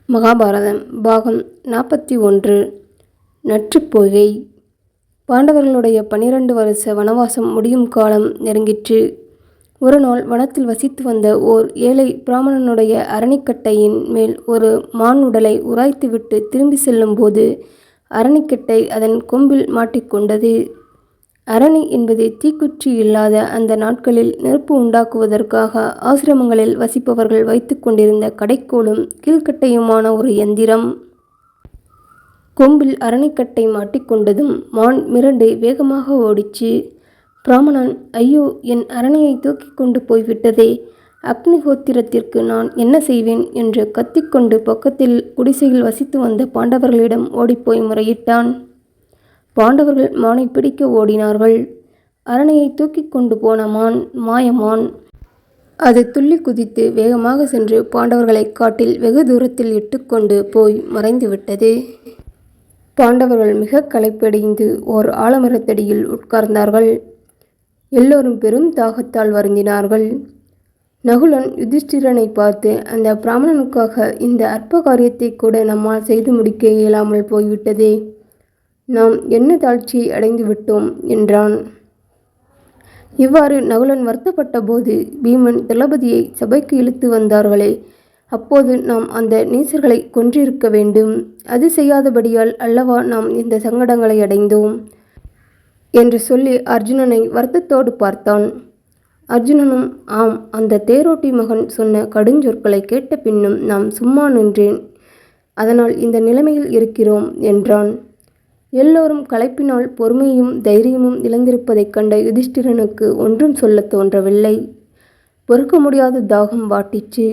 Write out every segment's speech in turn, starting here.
மகாபாரதம் பாகம் 41 நற்றுப்பொய்கை. பாண்டவர்களுடைய 12 வருஷ வனவாசம் முடியும் காலம் நெருங்கிற்று. ஒரு நாள் வனத்தில் வசித்து வந்த ஓர் ஏழை பிராமணனுடைய அரணிக்கட்டையின் மேல் ஒரு மான் உடலை உராய்த்துவிட்டு திரும்பி செல்லும்போது அரணிக்கட்டை அதன் கொம்பில் மாட்டிக்கொண்டது. அரணி என்பது தீக்குச்சி இல்லாத அந்த நாட்களில் நெருப்பு உண்டாக்குவதற்காக ஆசிரமங்களில் வசிப்பவர்கள் வைத்து கொண்டிருந்த கடைக்கோலும் கீழ்கட்டையுமான ஒரு எந்திரம். கொம்பில் அரணிக்கட்டை மாட்டிக்கொண்டதும் மான் மிரண்டு வேகமாக ஓடிச்சு. பிராமணன், ஐயோ, என் அரணியை தூக்கி கொண்டு போய்விட்டதே, அக்னிஹோத்திரத்திற்கு நான் என்ன செய்வேன் என்று கத்திக்கொண்டு பக்கத்தில் குடிசையில் வசித்து வந்த பாண்டவர்களிடம் ஓடிப்போய் முறையிட்டான். பாண்டவர்கள் மானை பிடிக்க ஓடினார்கள். அரணியை தூக்கி கொண்டு போன மான் மாயமான். அது துள்ளி குதித்து வேகமாக சென்று பாண்டவர்களை காட்டில் வெகு தூரத்தில் இட்டுக்கொண்டு போய் மறைந்துவிட்டது. பாண்டவர்கள் மிக களைப்படைந்து ஓர் ஆலமரத்தடியில் உட்கார்ந்தார்கள். எல்லோரும் பெரும் தாகத்தால் வருந்தினார்கள். நகுலன் யுதிஷ்டிரனை பார்த்து, அந்த பிராமணனுக்காக இந்த அற்ப காரியத்தை கூட நம்மால் செய்து முடிக்க இயலாமல் போய்விட்டதே, நாம் என்ன தாழ்ச்சியை அடைந்து விட்டோம் என்றான். இவ்வாறு நகுலன் வருத்தப்பட்ட போது பீமன் தளபதியை சபைக்கு இழுத்து வந்தார்களே, அப்போது நாம் அந்த நீசர்களை கொன்றிருக்க வேண்டும், அது செய்யாதபடியால் அல்லவா நாம் இந்த சங்கடங்களை அடைந்தோம் என்று சொல்லி அர்ஜுனனை வருத்தத்தோடு பார்த்தான். அர்ஜுனனும், ஆம், அந்த தேரோட்டி மகன் சொன்ன கடுஞ்சொற்களை கேட்ட பின்னும் நாம் சும்மா நின்றேன், அதனால் இந்த நிலைமையில் இருக்கிறோம் என்றான். எல்லோரும் களைப்பினால் பொறுமையும் தைரியமும் இழந்திருப்பதைக் கண்ட யுதிஷ்டிரனுக்கு ஒன்றும் சொல்ல தோன்றவில்லை. பொறுக்க முடியாத தாகம் வாட்டிச்சு.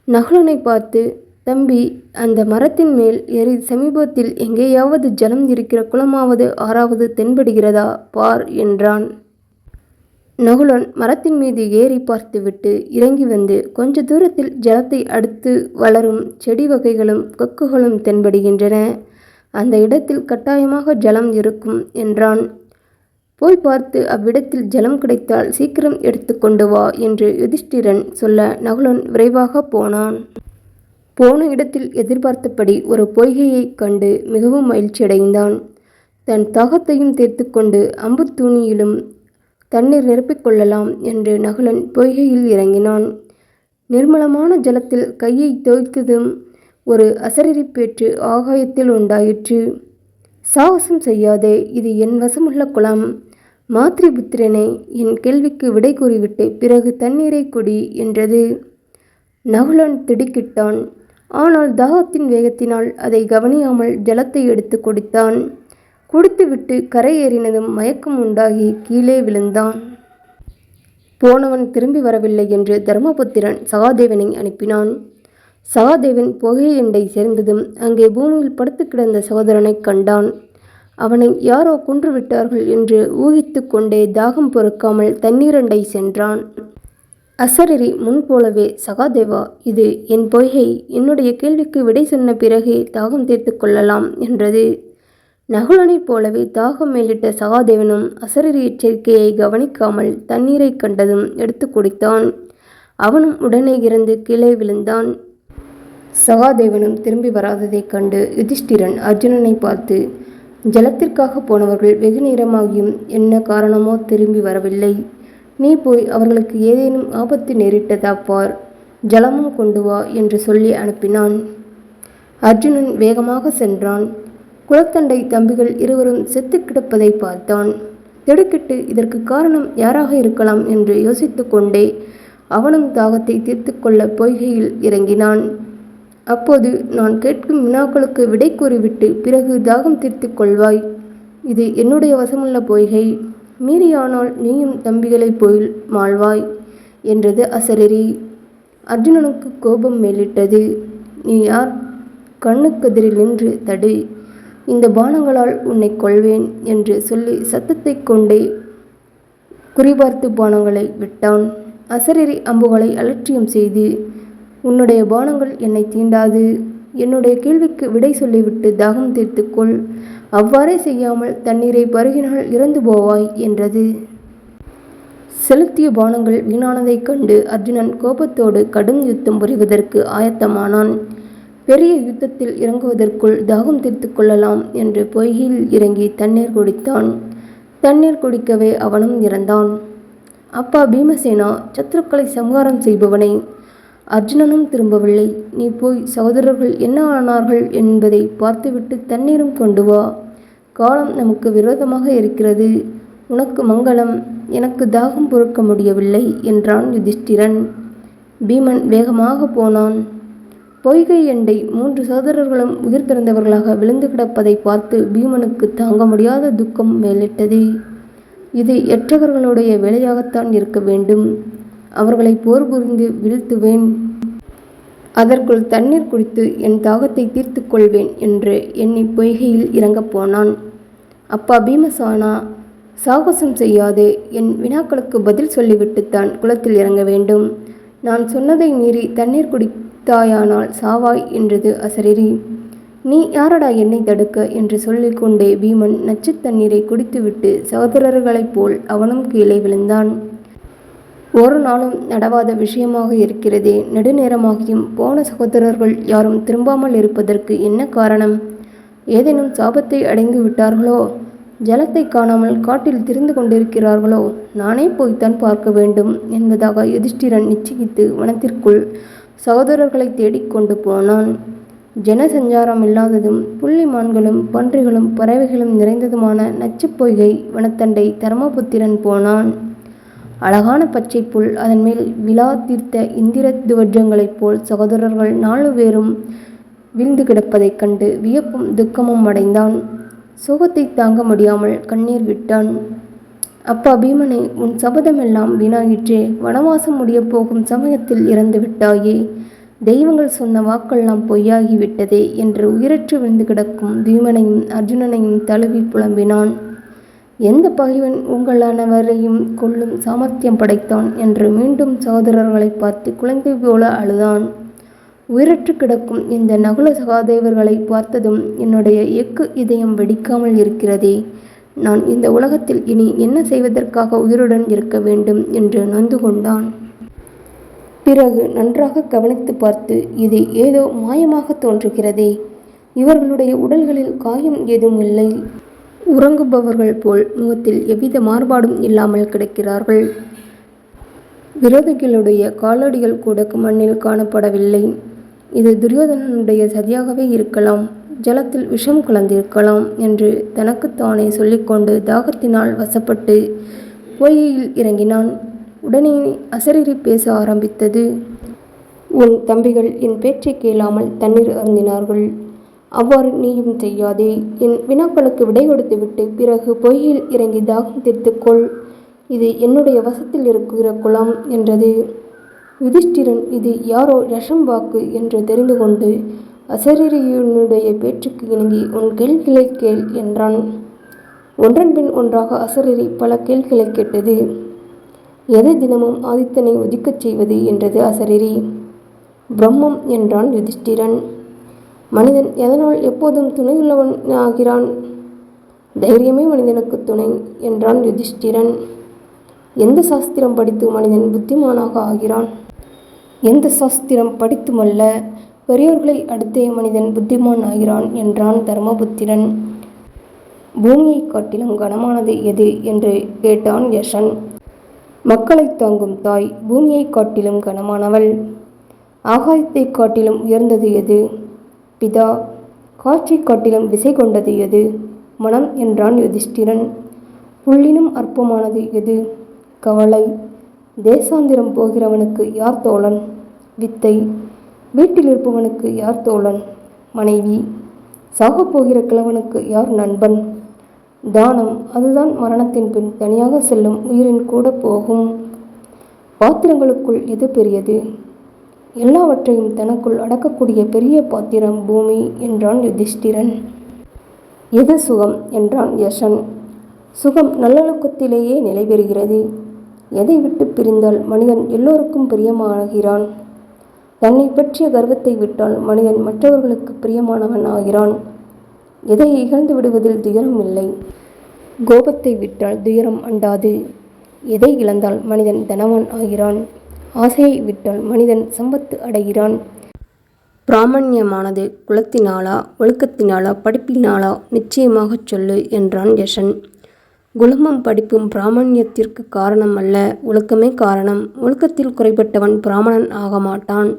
நகுலனை பார்த்து, தம்பி, அந்த மரத்தின் மேல் ஏறி சமீபத்தில் எங்கேயாவது ஜலம் இருக்கிற குளமாவது ஆறாவது தென்படுகிறதா பார் என்றான். நகுலன் மரத்தின் மீது ஏறி பார்த்துவிட்டு இறங்கி வந்து, கொஞ்ச தூரத்தில் ஜலத்தை அடுத்து வளரும் செடி வகைகளும் கொக்குகளும் தென்படுகின்றன, அந்த இடத்தில் கட்டாயமாக ஜலம் இருக்கும் என்றான். போய் பார்த்து அவ்விடத்தில் ஜலம் கிடைத்தால் சீக்கிரம் எடுத்து கொண்டு வா என்று யுதிஷ்டிரன் சொல்ல நகுலன் விரைவாக போனான். போன இடத்தில் எதிர்பார்த்தபடி ஒரு பொய்கையை கண்டு மிகவும் மகிழ்ச்சியடைந்தான். தன் தாகத்தையும் தீர்த்து கொண்டு அம்புத்தூணியிலும் தண்ணீர் நிரப்பிக்கொள்ளலாம் என்று நகுலன் பொய்கையில் இறங்கினான். நிர்மலமான ஜலத்தில் கையை தோய்த்ததும் ஒரு அசரீரி பேற்று ஆகாயத்தில் உண்டாயிற்று. சாகசம் செய்யாதே, இது என் வசமுள்ள குளம், மாத்ரிபுத்திரனே, என் கேள்விக்கு விடை கூறிவிட்டு பிறகு தண்ணீரை குடி என்றது. நகுலன் திடுக்கிட்டான். ஆனால் தாகத்தின் வேகத்தினால் அதை கவனியாமல் ஜலத்தை எடுத்து குடித்தான். குடித்துவிட்டு கரை ஏறினதும் மயக்கம் உண்டாகி கீழே விழுந்தான். போனவன் திரும்பி வரவில்லை என்று தர்மபுத்திரன் சகாதேவனை அனுப்பினான். சகாதேவன் புகையண்டை சேர்ந்ததும் அங்கே பூமியில் படுத்து கிடந்த சகோதரனை கண்டான். அவனை யாரோ கொன்றுவிட்டார்கள் என்று ஊகித்து கொண்டே தாகம் பொறுக்காமல் தண்ணீரண்டை சென்றான். அசரீரி முன்போலவே, சகாதேவா, இது என் பொய்கை, என்னுடைய கேள்விக்கு விடை சொன்ன பிறகே தாகம் தீர்த்து கொள்ளலாம் என்றது. நகுலனைப் போலவே தாகம் மேலிட்ட சகாதேவனும் அசரீரி எச்சரிக்கையை கவனிக்காமல் தண்ணீரை கண்டதும் எடுத்து குடித்தான். அவனும் உடனே இறந்து கீழே விழுந்தான். சகாதேவனும் திரும்பி வராததைக் கண்டு யுதிஷ்டிரன் அர்ஜுனனை பார்த்து, ஜலத்திற்காக போனவர்கள் வெகு நேரமாகியும் என்ன காரணமோ திரும்பி வரவில்லை, நீ போய் அவர்களுக்கு ஏதேனும் ஆபத்து நேரிட்டதா பார், ஜலமும் கொண்டு வா என்று சொல்லி அனுப்பினான். அர்ஜுனன் வேகமாக சென்றான். குளத்தண்டை தம்பிகள் இருவரும் செத்து கிடப்பதை பார்த்தான். திடுக்கிட்டு இதற்கு காரணம் யாராக இருக்கலாம் என்று யோசித்து கொண்டே அவனும் தாகத்தை தீர்த்து கொள்ள பொய்கையில் இறங்கினான். அப்போது, நான் கேட்கும் வினாக்களுக்கு விடை கூறிவிட்டு பிறகு தாகம் தீர்த்து கொள்வாய், இது என்னுடைய வசமுள்ள பொய்கை, மீறியானால் நீயும் தம்பிகளை போய் மாழ்வாய் என்றது அசரீரி. அர்ஜுனனுக்கு கோபம் மேலிட்டது. நீ யார்? கண்ணுக்கெதிரில் நின்று தடு, இந்த பானங்களால் உன்னை கொள்வேன் என்று சொல்லி சத்தத்தை கொண்டே குறிபார்த்து பானங்களை விட்டான். அசரீரி அம்புகளை அலட்சியம் செய்து, உன்னுடைய பானங்கள் என்னை தீண்டாது, என்னுடைய கேள்விக்கு விடை சொல்லிவிட்டு தாகம் தீர்த்துக்கொள், அவ்வாறே செய்யாமல் தண்ணீரை பருகினால் இறந்து போவாய் என்றது. செலுத்திய பானங்கள் வீணானதைக் கண்டு அர்ஜுனன் கோபத்தோடு கடும் யுத்தம் புரிவதற்கு ஆயத்தமானான். பெரிய யுத்தத்தில் இறங்குவதற்குள் தாகம் தீர்த்து கொள்ளலாம் என்று பொய்கையில் இறங்கி தண்ணீர் குடித்தான். தண்ணீர் குடிக்கவே அவனும் இறந்தான். அப்பா பீமசேனா, சத்துருக்களை சம்ஹாரம் செய்பவனே, அர்ஜுனனும் திரும்பவில்லை. நீ போய் சகோதரர்கள் என்ன ஆனார்கள் என்பதை பார்த்துவிட்டு தண்ணீரும் கொண்டு வா. காலம் நமக்கு விரோதமாக இருக்கிறது. உனக்கு மங்களம், எனக்கு தாகம் பொறுக்க முடியவில்லை என்றான் யுதிஷ்டிரன். பீமன் வேகமாக போனான். பொய்கை எண்டை 3 சகோதரர்களும் உயிர் திறந்தவர்களாக விழுந்து கிடப்பதை பார்த்து பீமனுக்கு தாங்க முடியாத துக்கம் மேலிட்டது. இது எற்றவர்களுடைய வேலையாகத்தான் இருக்க வேண்டும். அவர்களை போர் புரிந்து வீழ்த்துவேன். அதற்குள் தண்ணீர் குடித்து என் தாகத்தை தீர்த்து கொள்வேன் என்று எண்ணி பொய்கையில் இறங்கப் போனான். அப்பா பீமசேனா, சாகசம் செய்யாதே. என் வினாக்களுக்கு பதில் சொல்லிவிட்டுத்தான் குளத்தில் இறங்க வேண்டும். நான் சொன்னதை மீறி தண்ணீர் குடித்தாயானால் சாவாய் என்றது அசரீரி. நீ யாரடா என்னை தடுக்க என்று சொல்லிக்கொண்டே பீமன் நச்சு தண்ணீரை குடித்துவிட்டு சகோதரர்களைப் போல் அவனும் கீழே விழுந்தான். ஒரு நாளும் நடவாத விஷயமாக இருக்கிறதே. நெடுநேரமாகியும் போன சகோதரர்கள் யாரும் திரும்பாமல் இருப்பதற்கு என்ன காரணம்? ஏதேனும் சாபத்தை அடைந்து விட்டார்களோ? ஜலத்தை காணாமல் காட்டில் திரிந்து கொண்டிருக்கிறார்களோ? நானே போய்த்தான் பார்க்க வேண்டும் என்பதாக யுதிஷ்டிரன் நிச்சயித்து வனத்திற்குள் சகோதரர்களை தேடிக்கொண்டு போனான். ஜனசஞ்சாரம் இல்லாததும் புள்ளிமான்களும் பன்றிகளும் பறவைகளும் நிறைந்ததுமான நச்சுப் பொய்கை வனத்தண்டை தர்மபுத்திரன் போனான். அழகான பச்சை புல், அதன் மேல் விழா தீர்த்த இந்திர துவஜங்களைப் போல் சகோதரர்கள் 4 பேரும் வீழ்ந்து கிடப்பதைக் கண்டு வியப்பும் துக்கமும் அடைந்தான். சோகத்தை தாங்க முடியாமல் கண்ணீர் விட்டான். அப்பா பீமனே, உன் சபதமெல்லாம் வீணாயிற்றே. வனவாசம் முடியப் போகும் சமயத்தில் இறந்து விட்டாயே. தெய்வங்கள் சொன்ன வாக்கெல்லாம் பொய்யாகிவிட்டதே என்று உயிரற்று விழுந்து கிடக்கும் பீமனையும் அர்ஜுனனையும் தழுவி புலம்பினான். எந்த பகைவன் உங்கள் அனைவரையும் கொல்லும் சாமர்த்தியம் படைத்தான் என்று மீண்டும் சகோதரர்களை பார்த்து குழந்தை போல அழுதான். உயிரற்று கிடக்கும் இந்த நகுல சகாதேவர்களை பார்த்ததும் என்னுடைய எக்கு இதயம் வெடிக்காமல் இருக்கிறதே. நான் இந்த உலகத்தில் இனி என்ன செய்வதற்காக உயிருடன் இருக்க வேண்டும் என்று நொந்து கொண்டான். பிறகு நன்றாக கவனித்து பார்த்து, இது ஏதோ மாயமாக தோன்றுகிறதே. இவர்களுடைய உடல்களில் காயம் ஏதும் இல்லை. உறங்குபவர்கள் போல் முகத்தில் எவ்வித மாறுபாடும் இல்லாமல் கிடக்கிறார்கள். விரோதிகளுடைய காலடிகள் கூட மண்ணில் காணப்படவில்லை. இது துரியோதனனுடைய சதியாகவே இருக்கலாம். ஜலத்தில் விஷம் கலந்திருக்கலாம் என்று தனக்குத்தானே சொல்லிக்கொண்டு தாகத்தினால் வசப்பட்டு பொய்கையில் இறங்கினான். உடனே அசரீரி பேச ஆரம்பித்தது. உன் தம்பிகள் என் பேச்சை கேளாமல் தண்ணீர் அருந்தினார்கள். அவ்வாறு நீயும் செய்யாதே. என் வினாக்களுக்கு விடை கொடுத்துவிட்டு பிறகு பொய்கையில் இறங்கி தாகம் தீர்த்துக்கொள். இது என்னுடைய வசத்தில் இருக்கிற குளம் என்றது. யுதிஷ்டிரன் இது யாரோ யஷம் வாக்கு என்று தெரிந்து கொண்டு அசரீரியினுடைய பேச்சுக்கு இணங்கி உன் கேள்விகளை கேள் என்றான். ஒன்றன் பின் ஒன்றாக அசரீரி பல கேள்விகளை கேட்டது. எதை தினமும் ஆதித்தனை உதிக்கச் செய்வது என்றது அசரீரி. பிரம்மம் என்றான் யுதிஷ்டிரன். மனிதன் எதனால் எப்போதும் துணையுள்ளவன் ஆகிறான்? தைரியமே மனிதனுக்கு துணை என்றான் யுதிஷ்டிரன். எந்த சாஸ்திரம் படித்து மனிதன் புத்திமானாக ஆகிறான்? எந்த சாஸ்திரம் படித்துமல்ல, பெரியோர்களை அடுத்தே மனிதன் புத்திமான் ஆகிறான் என்றான் தர்மபுத்திரன். பூமியை காட்டிலும் கனமானது எது என்று கேட்டான் யஷன். மக்களை தாங்கும் தாய் பூமியை காட்டிலும் கனமானவள். ஆகாயத்தை காட்டிலும் உயர்ந்தது எது? பிதா. காற்றை காட்டிலும் விசை கொண்டது எது? மனம் என்றான் யுதிஷ்டிரன். புள்ளினும் அற்பமானது எது? கவலை. தேசாந்திரம் போகிறவனுக்கு யார் தோழன்? வித்தை. வீட்டில் இருப்பவனுக்கு யார் தோழன்? மனைவி. சாகப்போகிற கிழவனுக்கு யார் நண்பன்? தானம். அதுதான் மரணத்தின் பின் தனியாக செல்லும் உயிரின் கூட போகும். பாத்திரங்களுக்குள் எது பெரியது? எல்லாவற்றையும் தனக்குள் அடக்கக்கூடிய பெரிய பாத்திரம் பூமி என்றான் யுதிஷ்டிரன். எது சுகம் என்றான் யஷன். சுகம் நல்லொழுக்கத்திலேயே நிலை பெறுகிறது. எதை விட்டு பிரிந்தால் மனிதன் எல்லோருக்கும் பிரியமாகிறான்? தன்னை பற்றிய கர்வத்தை விட்டால் மனிதன் மற்றவர்களுக்கு பிரியமானவன் ஆகிறான். எதை இகழ்ந்து விடுவதில் துயரம் இல்லை. கோபத்தை விட்டால் துயரம் அண்டாது. எதை இழந்தால் மனிதன் தனவான் ஆகிறான். ஆசையை விட்டால் மனிதன் சம்பத்து அடைகிறான். பிராமணியமானது குலத்தினாலா, ஒழுக்கத்தினாலா, படிப்பினாலா? நிச்சயமாகச் சொல்லு என்றான் யஷன். குலமும் படிப்பும் பிராமணியத்திற்கு காரணம் அல்ல, ஒழுக்கமே காரணம். ஒழுக்கத்தில் குறைபட்டவன் பிராமணன் ஆகமாட்டான்.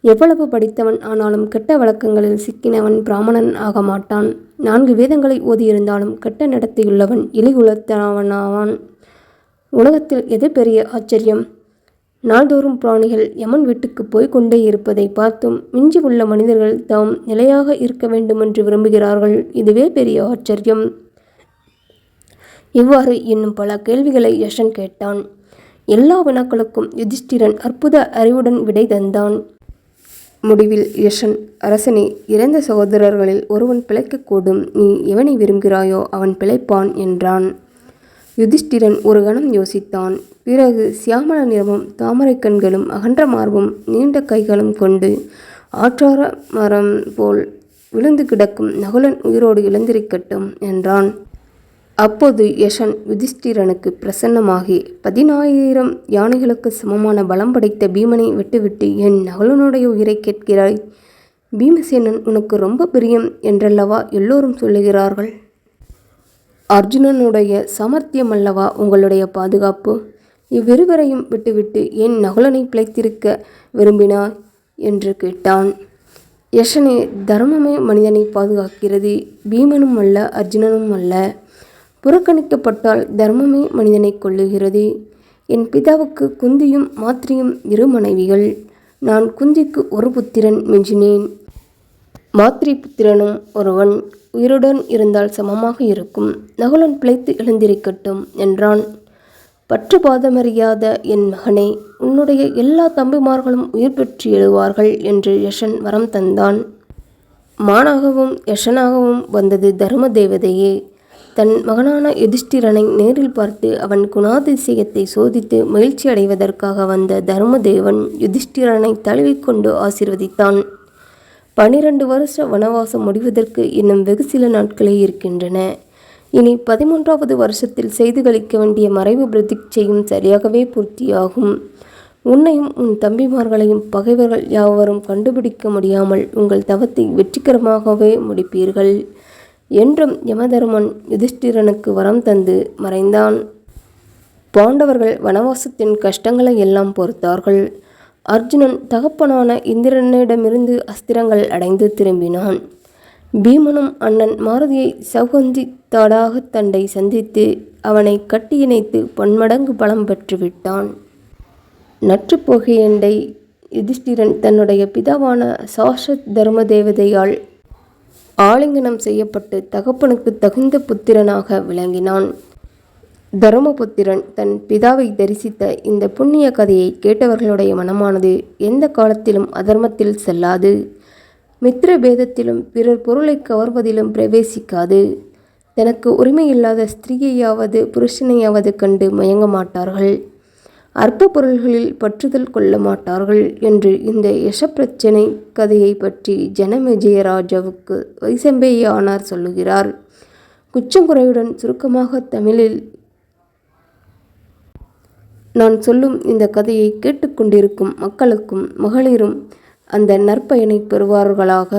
எவ்வளவு படித்தவன் ஆனாலும் கெட்ட வழக்கங்களில் சிக்கினவன் பிராமணன் ஆகமாட்டான். 4 வேதங்களை ஓதியிருந்தாலும் கெட்ட நடத்தையுள்ளவன் இழிகுலத்தவனாவான். உலகத்தில் எது பெரிய ஆச்சரியம்? நாள்தோறும் பிராணிகள் யமன் வீட்டுக்கு போய்க் கொண்டே இருப்பதை பார்த்தும் மிஞ்சி உள்ள மனிதர்கள் தாம் நிலையாக இருக்க வேண்டுமென்று விரும்புகிறார்கள். இதுவே பெரிய ஆச்சரியம். இவ்வாறு இன்னும் பல கேள்விகளை யஷன் கேட்டான். எல்லா வினாக்களுக்கும் யுதிஷ்டிரன் அற்புத அறிவுடன் விடை தந்தான். முடிவில் யஷன், அரசனே, இறந்த சகோதரர்களில் ஒருவன் பிழைக்கக்கூடும். நீ எவனை விரும்புகிறாயோ அவன் பிழைப்பான் என்றான். யுதிஷ்டிரன் ஒரு கணம் யோசித்தான். பிறகு சியாமள நிறமும் தாமரை கண்களும் அகன்ற மார்பும் நீண்ட கைகளும் கொண்டு ஆற்றார மரம் போல் விழுந்து கிடக்கும் நகுலன் உயிரோடு எழுந்திருக்கட்டும் என்றான். அப்போது யஷன் யுதிஷ்டிரனுக்கு பிரசன்னமாகி, 10,000 யானைகளுக்கு சமமான பலம் படைத்த பீமனை விட்டுவிட்டு என் நகுலனுடைய உயிரை கேட்கிறாய்? பீமசேனன் உனக்கு ரொம்ப பிரியம் என்றல்லவா எல்லோரும் சொல்லுகிறார்கள். அர்ஜுனனுடைய சாமர்த்தியம் அல்லவா உங்களுடைய பாதுகாப்பு? இவ்விருவரையும் விட்டுவிட்டு என் நகுலனை பிழைத்திருக்க விரும்பினாய் என்று கேட்டான். யஷனே, தர்மமே மனிதனை பாதுகாக்கிறது. பீமனும் அல்ல, அர்ஜுனனும் அல்ல. புறக்கணிக்கப்பட்டால் தர்மமே மனிதனை கொல்லுகிறது. என் பிதாவுக்கு குந்தியும் மாத்திரியும் 2 மனைவிகள். நான் குந்திக்கு ஒரு புத்திரன் மிஞ்சினேன். மாத்திரி புத்திரனும் ஒருவன் உயிருடன் இருந்தால் சமமாக இருக்கும். நகுலன் பிழைத்து எழுந்திருக்கட்டும் என்றான். பற்றுபாதமறியாத என் மகனே, உன்னுடைய எல்லா தம்பிமார்களும் உயிர் பெற்று எழுவார்கள் என்று யஷன் வரம் தந்தான். மானாகவும் யஷனாகவும் வந்தது தர்ம தேவதையே. தன் மகனான யுதிஷ்டிரனை நேரில் பார்த்து அவன் குணாதிசயத்தை சோதித்து மகிழ்ச்சி அடைவதற்காக வந்த தர்மதேவன் யுதிஷ்டிரனை தழுவிக்கொண்டு ஆசீர்வதித்தான். 12 வருஷ வனவாசம் முடிவதற்கு இன்னும் வெகு சில நாட்களே இருக்கின்றன. இனி 13வது வருஷத்தில் செய்து கழிக்க வேண்டிய மறைவு பிரதிட்சையும் சரியாகவே பூர்த்தியாகும். உன்னையும் உன் தம்பிமார்களையும் பகைவர்கள் யாவரும் கண்டுபிடிக்க முடியாமல் உங்கள் தவத்தை வெற்றிகரமாகவே முடிப்பீர்கள் என்றும் யமதர்மன் யுதிஷ்டிரனுக்கு வரம் தந்து மறைந்தான். பாண்டவர்கள் வனவாசத்தின் கஷ்டங்களை எல்லாம் பொறுத்தார்கள். அர்ஜுனன் தகப்பனான இந்திரனிடமிருந்து அஸ்திரங்கள் அடைந்து திரும்பினான். பீமனும் அண்ணன் மாருதியை சௌகந்தி தாடாக தண்டை சந்தித்து அவனை கட்டியிணைத்து பன்மடங்கு பலம் பெற்றுவிட்டான். நற்றுப்போகையண்டை யுதிஷ்டிரன் தன்னுடைய பிதாவான சாஸ்வத் தர்ம தேவதையால் ஆலிங்கனம் செய்யப்பட்டு தகப்பனுக்கு தகுந்த புத்திரனாக விளங்கினான். தர்மபுத்திரன் தன் பிதாவை தரிசித்த இந்த புண்ணிய கதையை கேட்டவர்களுடைய மனமானது எந்த காலத்திலும் அதர்மத்தில் செல்லாது, மித்திர பேதத்திலும் பிறர் பொருளை கவர்வதிலும் பிரவேசிக்காது. தனக்கு உரிமையில்லாத ஸ்திரீயையாவது புருஷனையாவது கண்டு மயங்க மாட்டார்கள், அற்ப பொருள்களில் பற்றுதல் கொள்ள மாட்டார்கள் என்று இந்த யசப்பிரச்சனை கதையை பற்றி ஜனமேஜயராஜாவுக்கு வைசம்பேயானார் சொல்லுகிறார். குச்சங்குறையுடன் சுருக்கமாக தமிழில் நான் சொல்லும் இந்த கதையை கேட்டுக்கொண்டிருக்கும் மக்களுக்கும் மகளிரும் அந்த நற்பயனை பெறுவார்களாக.